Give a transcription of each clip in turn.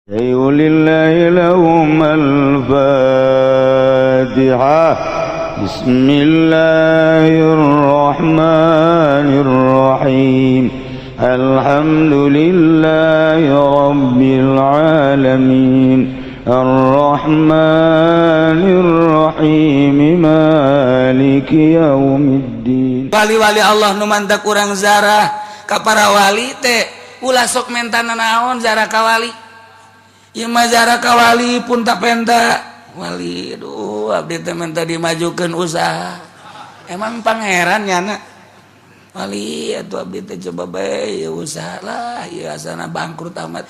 Lillahi lahum al-Fatihah. Bismillahirrahmanirrahim. Alhamdulillahi rabbil alamin. Ar-Rahmanir-Rahim. Maliki yaumiddin. Wali-wali Allah nu mantak urang zarah ka para wali teh ulah sok mentana naon zarah ka wali. Ieu mah zarah ka wali pun tak penta wali. Aduh abdi teh minta dimajukeun usaha. Emang pangeran nyana wali atuh abdi teh coba bae usaha lah ieu asana bangkrut amat.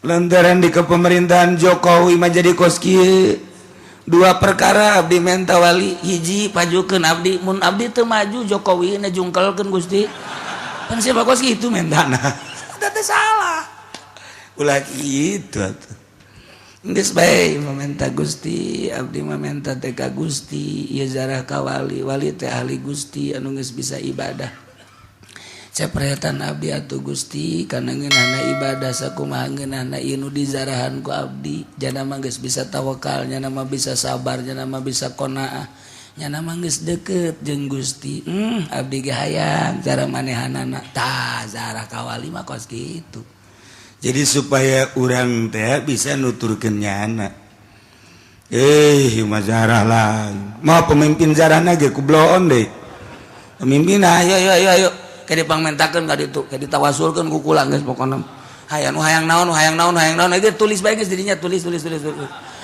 Lantaran di kepemerintahan Jokowi mah jadi kos kieu. Dua perkara abdi menta wali, hiji pajukeun abdi, mun abdi teu maju Jokowi na jungkelkeun Gusti. Pan siapa kos kitu mentana. Eta teh salah. Ulah kitu atuh. Geus bae mamenta Gusti, abdi mamenta teh ka Gusti, ieu zarah ka wali, wali teh ahli Gusti anu geus bisa ibadah. Cepretan abdi atuh Gusti kana ngeunahna ibadah sakumaha ngeunahna ieu nu dizarahan ku abdi. Jana mah geus bisa tawakal, nya mah bisa sabar, nya mah bisa qanaah. Nya mah geus deukeut jeung Gusti. Abdi ge hayang cara manehanana tah zarah ka wali mah kos kitu. Jadi supaya urang teh bisa nuturkeun nyana. Mazarah lah. Mau pemimpin zarahna ge kubloon deui. Pemimpin ayo. Kayak dipangmentakeun ka ditu, kayak ditawasulkeun ku kula geus pokona. Hayang naon ge tulis bae geus dirinya tulis.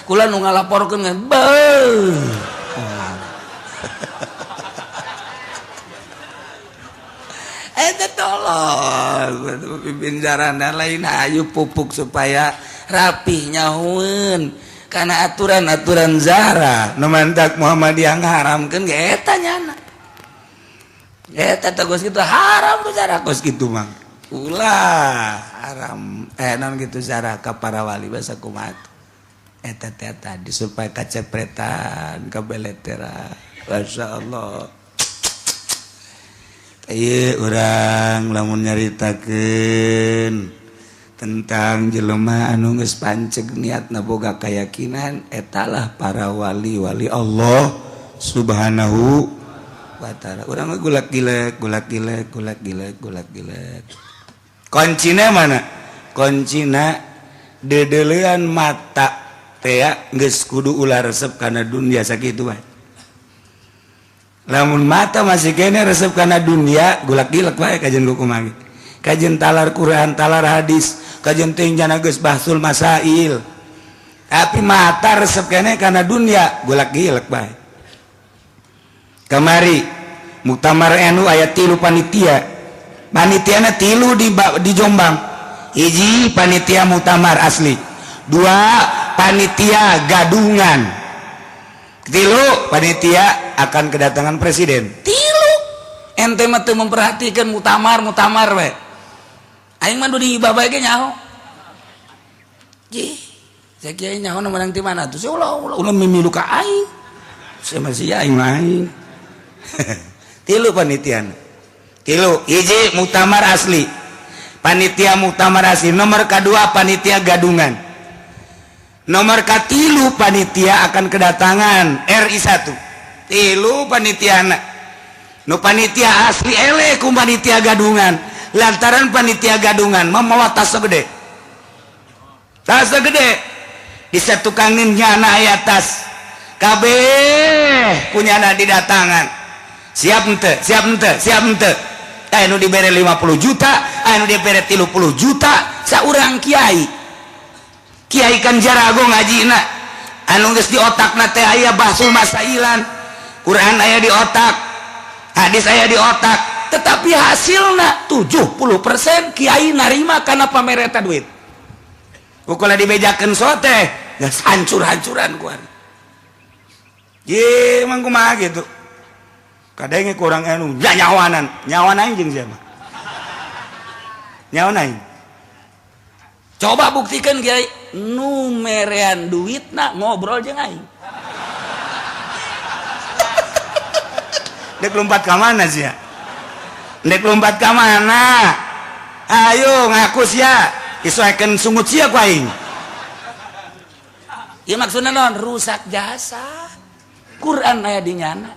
Kula nu ngalaporkeun geus beuh. Eta tolong pemimpin zarana lain hayu pupuk supaya rapih nyahueun kana aturan-aturan zarah nu mantak Muhammadiyah ngaharamkeun ge eta nyana. Eta kos kitu haram ku zarah kos kitu mah. Ulah haram naon kitu zarah ka para wali basa kumaha. Eta teh tadi supaya kacepretan kabeleteran. Masyaallah. Ieu urang lamun nyaritakeun tentang jelema anu geus panceg niatna boga kayakinan etalah para wali-wali Allah Subhanahu wa ta'ala. Urang mah gulak-gilek. Koncina mana? Koncina dedeleuan mata teh geus kudu ulah resep kana dunya sakitu bae. Lamun mata masih kene resep kana dunia gulak-gilek bae kajen kumaha. Kajen talar Quran, talar hadis, kajen teh jana geus bahsul masail. Tapi mata resep kene kana dunia gulak-gilek bae. Kamari Muktamar NU aya 3 panitia. Panitiana 3 di Jombang. Hiji panitia muktamar asli. 2 panitia gadungan. 3 panitia akan kedatangan presiden. 3 ente mah teu memperhatikan muktamar we. Aing mah di ibah bae ge nyaho. Saya kieu nyaho na menang ti mana tuh? Ulah mimilu ka aing. Saya masih aing lain. 3 panitian. 3 hiji muktamar asli. Panitia muktamar asli. Nomor kedua panitia gadungan. Nomor katilu panitia akan kedatangan RI 1. 3 panitiana. Nu panitia asli ele ku panitia gadungan. Lantaran panitia gadungan mamawa tas segede. Tas segede. Disatukangin nyana aya tas. Kabeh kunyana didatangan. Siap ente. Anu dibere 50 juta, anu dibere 30 juta, saurang kiai kan jarago ngajina. Anu geus di otakna teh aya bahsul masailan, Quran aya di otak, hadis aya di otak, tetapi hasilna 70% kiai narima kana pamereta duit. Ukola dibejakeun sote, geus hancur-hancuran ku. Ye mang kumaha gitu. Kadenge kurang anu nyawanan jeung siapa? Nyawan aing. Coba buktikan Kiai nu merean duitna ngobrol jeung aing. Dek lompat ka mana sia? Dek lompat ka mana? Ayo ngaku sia. disesuaikan sungut sia ku aing. Ieu maksudna naon? Rusak jasa. Quran aya di nyana,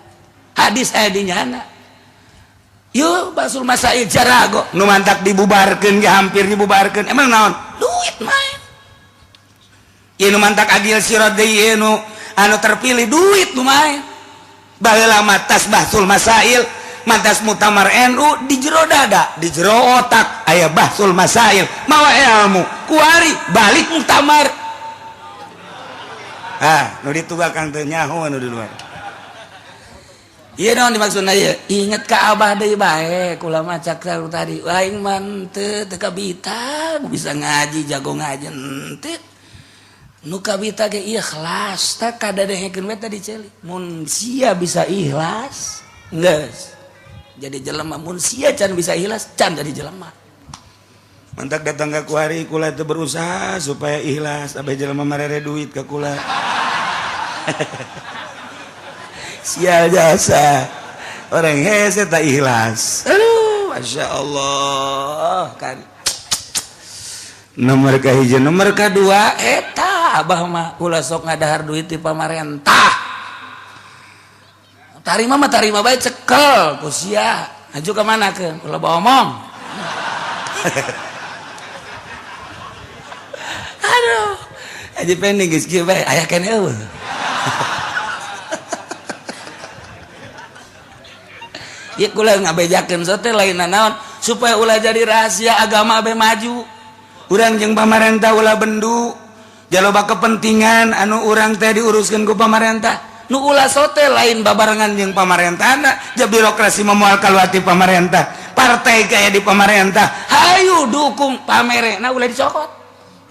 hadis aya di nyana. Yo basul masail jarago nu mantak dibubarkeun ge hampir dibubarkeun. Emang naon? Duit main. Ieu nu mantak agil sirat deui nu anu terpilih duit nu main. Baheula mah tas basul masail, mantas mutamar NU di jero dada, di jero otak aya basul masail, mawa ilmu, kuari balik muktamar. Nu ditugakang teu nyaho anu di luar. Ieu naon dimaksudna ieu? Inget ka Abah deui bae, kula mah cak tadi. Aing mah teu kabita, bisa ngaji, jago ngaji henteu. Nu kabita ge ikhlas, tak kadadehekeun we tadi ceuli. Mun sia bisa ikhlas, geus. Jadi jelema mun sia can bisa ikhlas, can jadi jelema. Mantak datang ka kuari kula teu berusaha supaya ikhlas, abah jelema marere duit ka kula. Sial jasa. Orang hese tak ikhlas. Aduh, Masya Allah kan. Nomor kahiji, nomor kedua eta abah mah ulah sok ngadahar duit di pamarentah. Tarima mah tarima bae cekel ku sia. Aju ka manakeun? Ulah bawa omong. Aduh. Aji pending geus kieu bae aya kene eueuh. Ieu kula ngabejakeun sote lainna naon supaya ulah jadi rahasia agama abe maju. Urang jeung pamarentah ulah bendu. Jaloba kepentingan anu urang teh diuruskeun ku pamarentah. Nu ulah sote lain babarengan jeung pamarentahna, ja birokrasi memoal kaluati pamarentah. Partai kaya di pamarentah, hayu dukung pamerena ulah dicokot.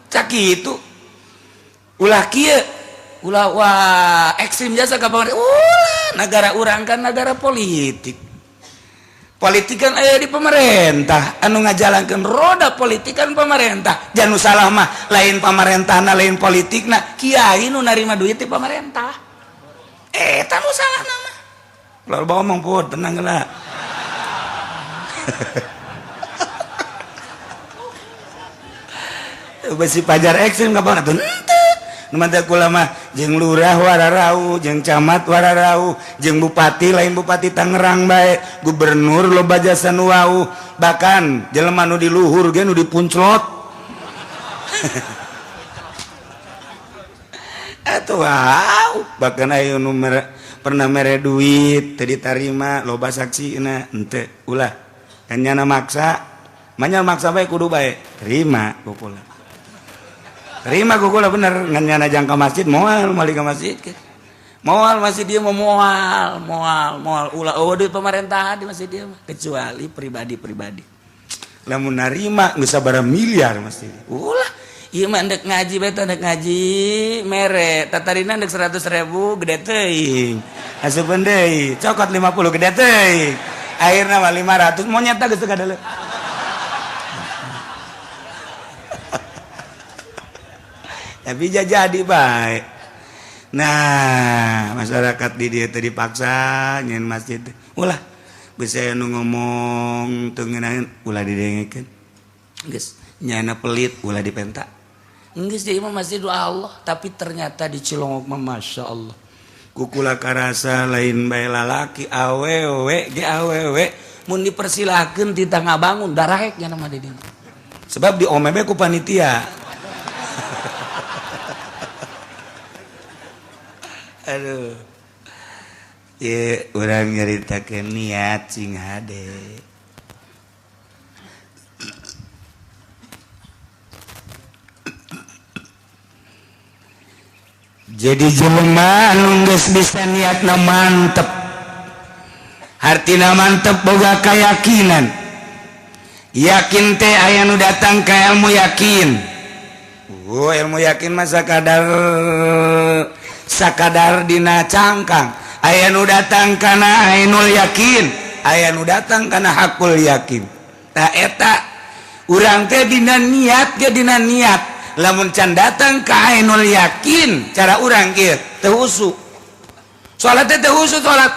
Cak kitu. Ulah kieu, ulah wah ekstrim jasa ka pamarentah. Ulah negara urang kan negara politik. Politik kan aya di pemerintah, anu ngajalankeun roda politik kan pemerintah. Jangan salah mah lain pamarentahna lain politikna, kiai nu narima duit di pemerintah. Eta nu salahna mah. Lalu bawa omong pun tenang geula. Besi pajar ekstrim ka pamarentah. Numanta kula mah jeung lurah wararau, jeung camat wararau, jeung bupati lain bupati Tangerang bae, gubernur loba jasa nu wau, bahkan jelema nu di luhur ge nu dipunclot. Atuh wow, bahkan aya nu pernah mere duit teu ditarima loba saksina henteu ulah. Kan nyana maksa, manya maksa bae kudu bae, terima ku kula. Terima kukula bener nganyana jangka masjid moal mali ka masjid ke. Moal masjid dia moal ulah eueuh duit pemerintahan di masjid dia mah kecuali pribadi-pribadi. Lamun narima geus sabaraha miliar masjid. Ulah ieu mah endek ngaji bae endek ngaji mere tatarina endek 100.000 gede teuing. Asupeun deui cokot 50 gede teuing. Akhirna mah 500 mau nyata geus teu kadale. Tapi jadi baik. Nah, masyarakat di dia tadi dipaksa nyen masjid. Ulah bisa nu ngomong teu ngeunaheun ulah didengekeun. Geus nyana pelit ulah dipenta. Geus di imam masjid Allah, tapi ternyata di Cilongok mah Masya Allah. Kukula karasa lain bae lalaki awewe ge awewe mun dipersilahkeun ti tangga bangun darahek nya mah di dieu. Sebab di omebe ku panitia. Aduh, ya orang nyaritakeun niat cing hade. Jadi jelema anu geus bisa niatna mantep, hartina mantep boga kayakinan. Yakin teh aya nu datang ka ilmu yakin. Ilmu yakin mah sakadar dina cangkang, aya nu datang kana ainul yakin, aya nu datang kana hakul yakin. Tah eta urang teh dina niat ge dina niat, lamun can datang ka ainul yakin cara urang kieu teu husu. Salat teh husu salat.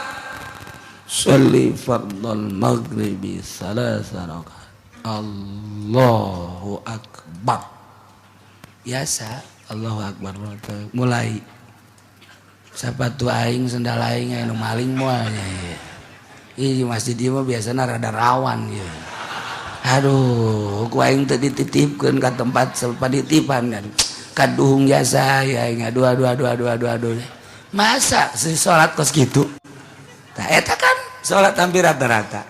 Sholli fardal maghribi salasa rakaat. Allahu akbar. biasa Allahu Akbar mulai sapatu aing sendal aing anu maling moal nya ieu masjid ieu mah biasana rada rawan ieu aduh ku aing teu dititipkeun ka tempat sapaditipan kan kaduhung jasa ya aing aduh masa si salat kos kitu tah eta kan salat hampir rata-rata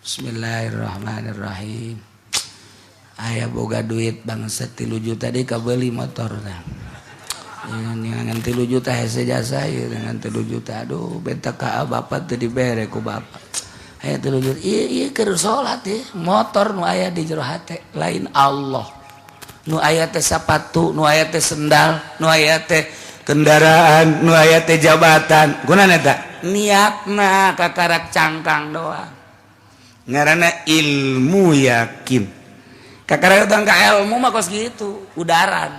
Bismillahirrahmanirrahim aya boga duit bangsa 3 juta deui kabeli motor tah ngan 3 juta hese jasa ieu ngan 3 juta aduh beta ka bapak teu dibere ku bapak aya 3 juta ieu keur salat ieu motor nu aya di jero hate lain Allah nu aya teh sapatu nu aya teh sendal nu aya teh kendaraan nu aya teh jabatan kunaon eta niatna kakarak cangkang doang ngaranna ilmu yakin kakarak datang ka ilmu mah kos gitu udaran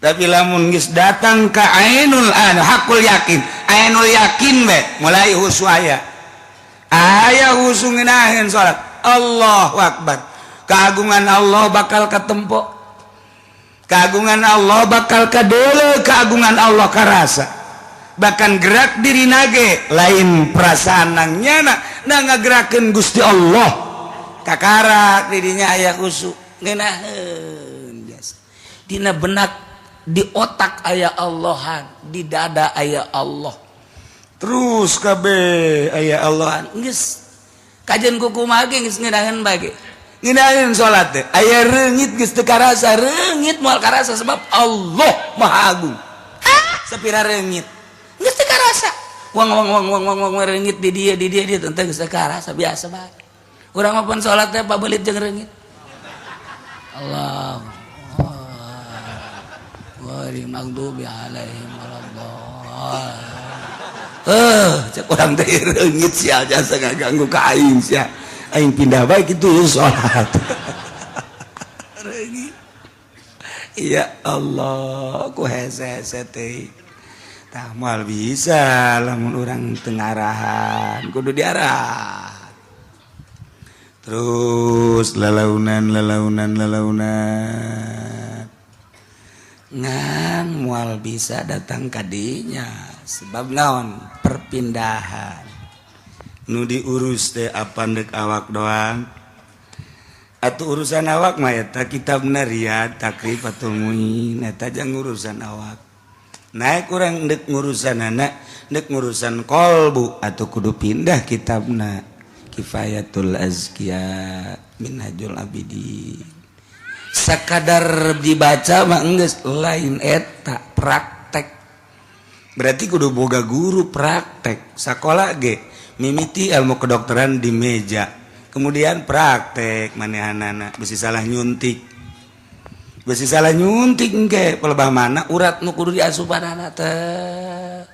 tapi lamun geus datang ka ainul hakul yakin ainul yakin we mulai husu aya husu ngeunaheun salat Allahu Akbar keagungan Allah bakal katempo keagungan Allah bakal kadeule keagungan Allah karasa bahkan gerak diri nage lain perasaan nangnyana na ngagerakeun Gusti Allah kakarak dirinya aya husu ngeunaheun biasa dina benak di otak aya Allahan di dada aya Allah terus kabeh aya Allahan geus kajen kumaha ge geus ngeunaheun bage ngeunaheun salat teh aya reungit geus teu karasa reungit moal karasa sebab Allah Maha Agung sapira reungit geus teu karasa wang reungit di dia teu geus teu karasa biasa bae urang mah pun salat teh pabelit jeung reungit Allah Wari magdubi alaihim waladhdallin cek urang teh reungit sia jasa ngaganggu ka aing sia aing pindah bae kitu salat reungit ya Allah ku hese-hese teh tah moal bisa lamun urang teu ngarahan kudu diarah terus lalaunan ngan mual bisa datang kadinya sebab naon perpindahan nu diurus teh apandek awak doang atuh urusan awak mah eta kitabna Riyad Takrifatul Muin eta jang urusan awak naik urang deuk ngurusanana deuk ngurusan qalbu atuh kudu pindah kitabna Kifayatul Azkiya Minhajul Abidin sakadar dibaca mah geus lain eta praktek berarti kudu boga guru praktek sakola ge mimiti ilmu kedokteran di meja kemudian praktek manehanana bisi salah nyuntik engke pelebah mana urat nu kudu diasupanana teh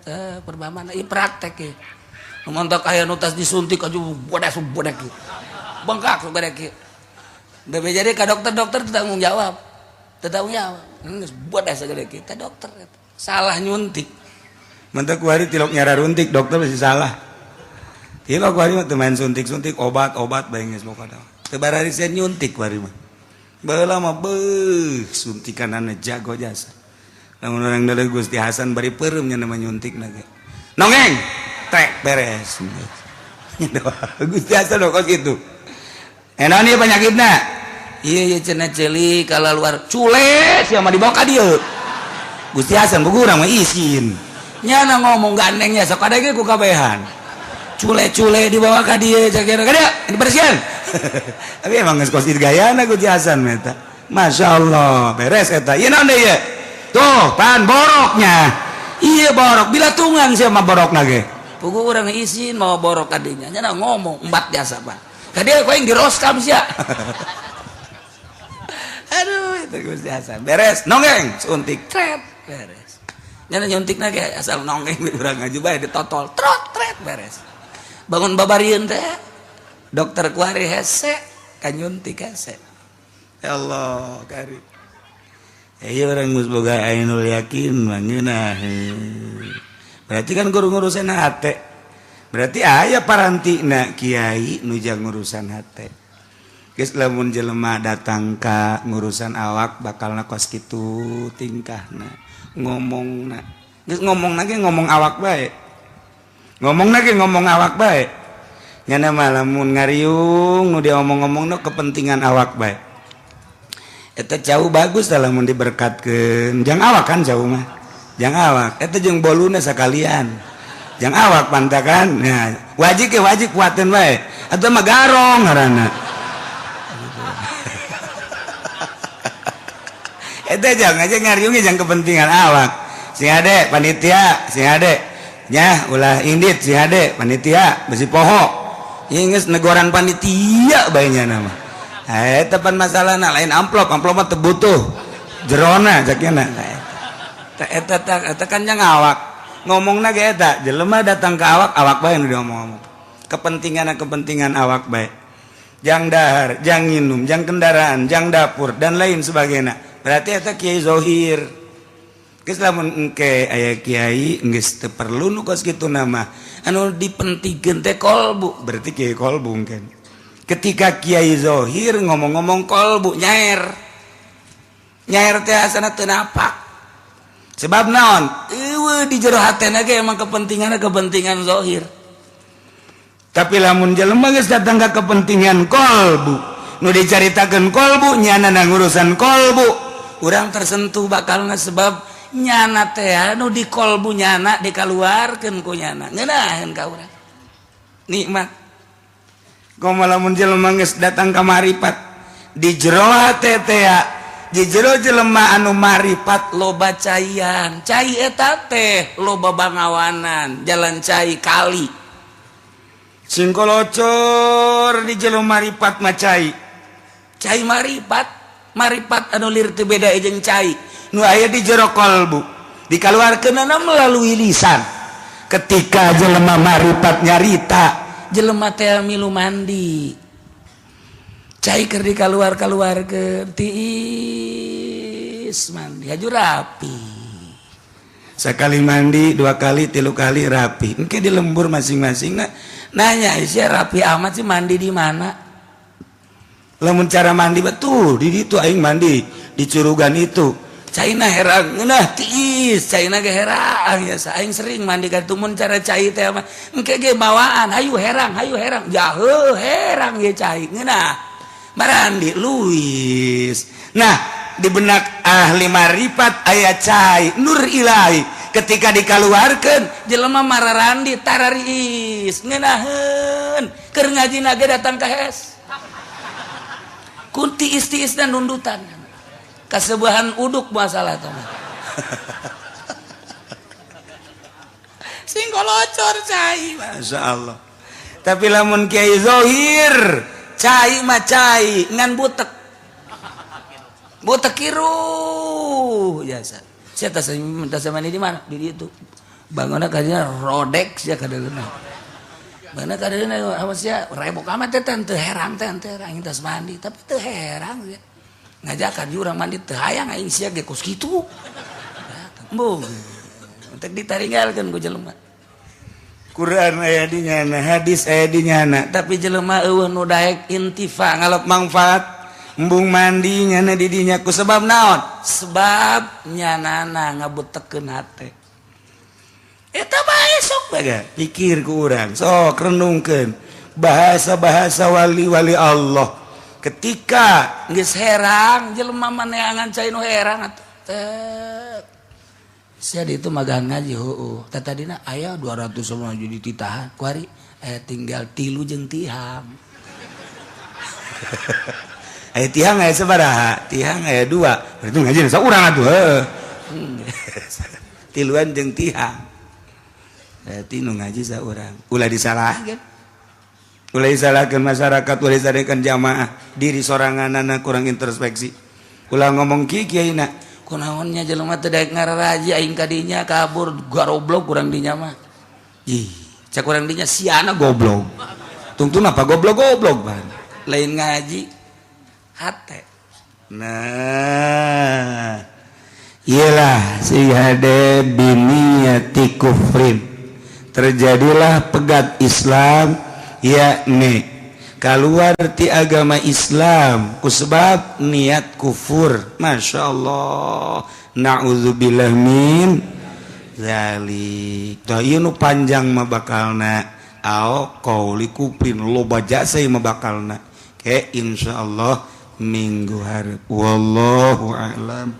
pelebah mana ieu praktek ge montok aya nu tas disuntik aju bodas bengkak sabaraha kieu udah jadi ke dokter tanggung jawab buat asa gede kita dokter salah nyuntik mentek kuari tilok nyara runtik dokter masih salah tilok kuari mah main suntik obat bae geus moka teu barari sen nyuntik kuari mah baheula mah suntikanana jago jasa lamun urang deuleu Gusti Hasan bari peureum nya nama nyuntikna ge nongeng trek beres Gusti Hasan kok gitu enak nih penyakitnya iya cenah celi kalau luar cule siapa dibawa ka dieu Gusti Hasan buku urang mah izin nyana ngomong gandengnya sok ada ge ku kabehan cule dibawa ka dieu cakira ka dieu dibersihan tapi emang geus kos gayana Gusti Hasan eta masyaallah beres eta ieu naon deui ieu tuh pan boroknya iya borok bilatungan siapa borokna ge buku urang izin mau borok ka dinya nyana ngomong embat jasa Pak kadia kau yang diroskam sia. Aduh itu Gusti Hasan beres nongeng suntik tret beres nyana nyuntikna ge asal nongeng urang ngaju bae ditotol trot tret beres bangun babarieun teh dokter kuari hese ka nyuntik hese ya Allah kari ieu urang geus boga ainul yakin mah ngeunaheun berarti kan ngurusan hate berarti aya parantina kiai nu jang ngurusan hate Geus lamun jelema datang ka ngurusan awak bakalna kos kitu tingkahna ngomongna. Geus ngomongna ge ngomong awak bae. Ngomongna ge ngomong awak bae. Nyana mah lamun ngariung nu diomong-omongna kepentingan awak bae. Eta jauh bagus lah lamun diberkatkeun. Jang awak kan jauh mah. Jang awak. Eta jeung boluna sakalian. Jang awak pantakan. Nah, wajib kuateun bae. Atuh mah garong ngaranna. Eta jang aja ngariungi jang kepentingan awak. Sing ade panitia, sing ade nya ulah indit sing ade panitia besi poho. Ieu geus negoran panitia bae nya nama. Eta pan masalahna lain amplop mah teu butuh. Jerona jakena. Eta kan jang awak. Ngomongna ge eta, jelema datang ke awak bae nu diomong-omong. Kepentingan awak bae. Jang dahar, jang nginum, jang kendaraan, jang dapur dan lain sebagainya. Berarti eta kiai zohir. Geus lamun engke aya kiai geus teu perlu nu kos kitu nama. Anu dipentingkeun teh kolbu, berarti kiai kolbu kan. Ketika kiai zohir ngomong-ngomong kolbu nyaer. Nyaer teh asana teu napak. Sebab naon? Eueuh di jero hatena ge emang kepentingan zohir. Tapi lamun jelema geus datang ka kepentingan kolbu, nu dicaritakeun kolbu nyana ngurusan kolbu. Urang tersentuh bakalna sebab nyana teh anu di kolbu nyana dikaluarkeun ku nyana ngeunaheun ka urang nikmat. Kumaha lamun jelema geus datang ka marifat di jero hate teh di jero jelema anu marifat loba caian cai eta teh loba bangawanan jalan cai kali sing kolocor di jero marifat mah cai marifat anu lir teu beda jeung cai nu aya di jero kolbu dikaluarkeunana melalui lisan. Ketika jelema marifat nyarita jelema teh milu mandi cai keur dikaluarkeun tiis mandi haju rapi sakali mandi 2 kali 3 kali rapi engke di lembur masing-masing nanya sia rapi amat sih mandi di mana. Lamun cara mandi betul di ditu aing mandi di curugan itu caina herang ngeunah tiis caina ge herang ya aing sering mandi ka ditu mun cara cai teh mah engke ge bawaan hayu herang jaheuh herang ge cai ngeunah marandi luis. Nah di benak ahli marifat aya cai nur ilahi ketika dikaluarkeun jelema mararandi tarariis ngeunaheun keur ngajina ge datang ka hes kunti istiis dan nundutan kasebuahan uduk masalah teman sing kolocor cai masya Allah. Tapi lamun kiai zohir cai mah cai ngan butek kiru jasa sia tas mani di mana di ditu bangunna kadinya rodek sia kadeuna mana kadeuna awas sia rebok amat teh teu herang teh herang tas mandi tapi teu herang sia ngajakan urang mandi teu hayang aing sia ge kos kitu embung entek ditaringgalkeun ku jelema. Quran aya di nyana hadis aya di nyana tapi jelema eueuh nu daek intifa ngalap manfaat embung mandi nyana di dinya ku sebab naon sebab nyanana ngabutekeun hate eta bae sok bae pikir ku urang sok renungkeun bahasa-bahasa wali-wali Allah ketika geus herang jelema maneangan cai nu herang atuh sia ditu magahan ngaji heueuh tadina aya 200 juta ditahan kuari aya tinggal 3 jeung tihang aya tihang aya sabaraha tihang aya 2 berarti ngaji saurang atuh heuh 3 jeung tihang berarti nu ngaji saurang ulah disalahkeun masyarakat ulah disadekeun jamaah diri soranganana kurang introspeksi ulah ngomong kieu-kieuina kunaonnya jelema teu daek ngararaji aing ka dinya kabur garoblok kurang dinya mah ih cak urang dinya siana goblok tungtun apa goblok ban lain ngaji hate. Nah iyalah si hade biniyati kufrin terjadilah pegat Islam yakni keluar ti agama Islam ku sebab niat kufur. Masya Allah, na'udzubillah min zalik. Ieu nu panjang mah bakalna qauli kupin loba jasa mah bakalna ke insyaallah minggu hareup. Wallahu a'lam.